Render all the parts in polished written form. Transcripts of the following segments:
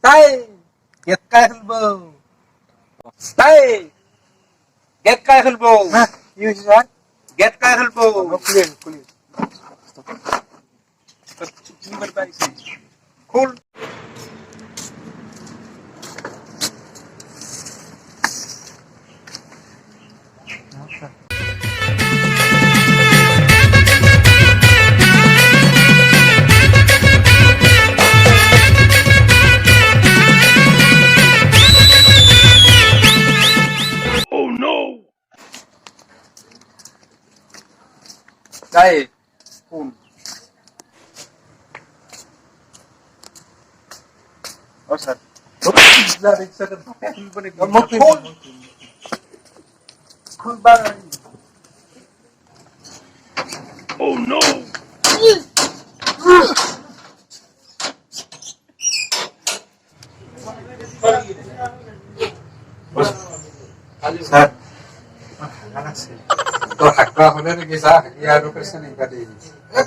তাই গেট কায় খেলবো তাই গেট কায় খেলবো কি হয়েছে স্যার? গেট কায় খেলবো খুলেন খুলেন। খুল তাই খুল ও স্যার খুলবার স্যার তোর হাক্কা হলে নাকি যা ইয়ার পেছন ইবাদি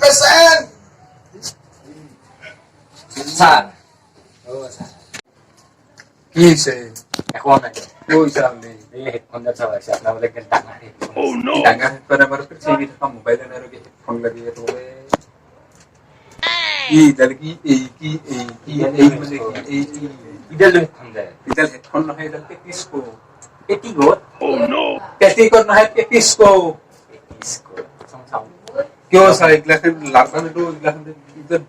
পেছন স্যার কি হইছে এখন নাই কই সামনে এই হেডফোন যা চালাইছে আপনার বলে একটা টাকা হেডফোন ডাঙ্গা হেডফোন আমার কাছে এই মোবাইল এর হেডফোন লাগিয়ে তো কি দল কি এই মানে এই ইডাল হেডফোন দেয় ইদল হেডফোন নহয় ইদল পেটিসকো এটি গোট পেটিকো নহয় পেটিসকো ইসকো সমঝাও কিয় স্যার এগুলাখান লাগানো এগুলাখান ইদল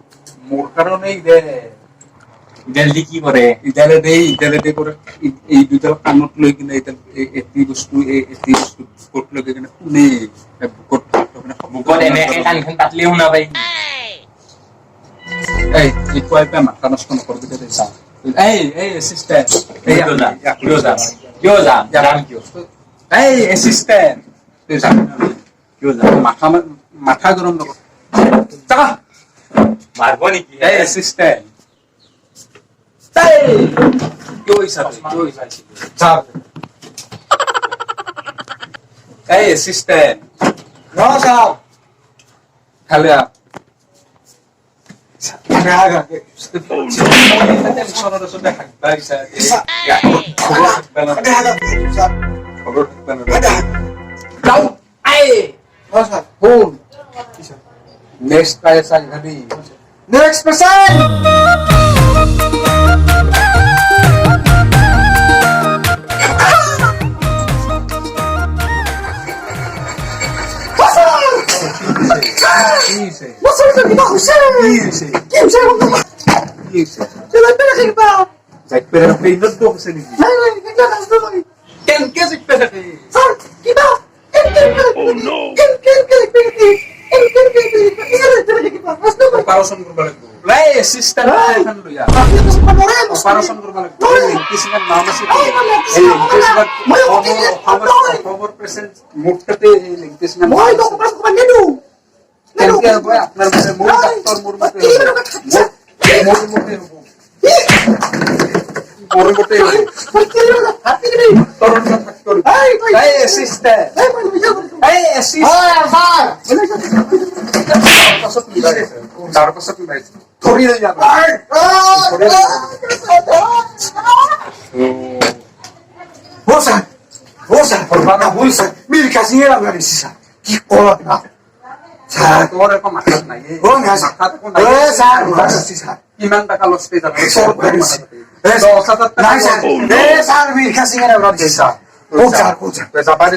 মোর কারণে দে ইডাল দি কি করে ইদালে দে করে এই দুটা কামত লৈ কিনে ইদাল এটি বস্তু কোট লৈ কিনে কোনে কোট মানে বুকত এনেকে কানখন পাতলি শুনা পাই এই কয়টা মাথা নষ্ট নকৰবি দে চা এই অ্যাসিস্ট্যান্ট এই কিয় যাম যাম কিয় এই অ্যাসিস্ট্যান্ট তুই যা কিয় যাম মাথা গৰম নকৰ যা মারবো নাকি এই অ্যাসিস্ট্যান্ট কি হইছে যা এই অ্যাসিস্ট্যান্ট নো সাহেব খালি নেক্সট পাইছা ইহাদি নেক্সট পেশেন্ট অপারেশন করব লাগব সিস্টেম এখন লইয়া অপারেশন করব লাগব কিছুমান নাম আছে এই কিছুমান খবর পেশেন্ট মুখতে এই কিছুমান মই তো অপারেশন করব নেদু কেনকে হবে আপনার মতে মূল ডাক্তার মোর মতে মোর মতে মোর মতে তরুণ ডাক্তার এই অ্যাসিস্ট্যান্ট এই তার পাশে তুই নাই থরি হয়ে যাবে Bosa, formada bolsa, mil casillera la necesita. ¿Qué cola? তোর এরকম মাথা নাই মাথা তো নাই কিমান টাকা লস পেয়ে যাবে যাবারে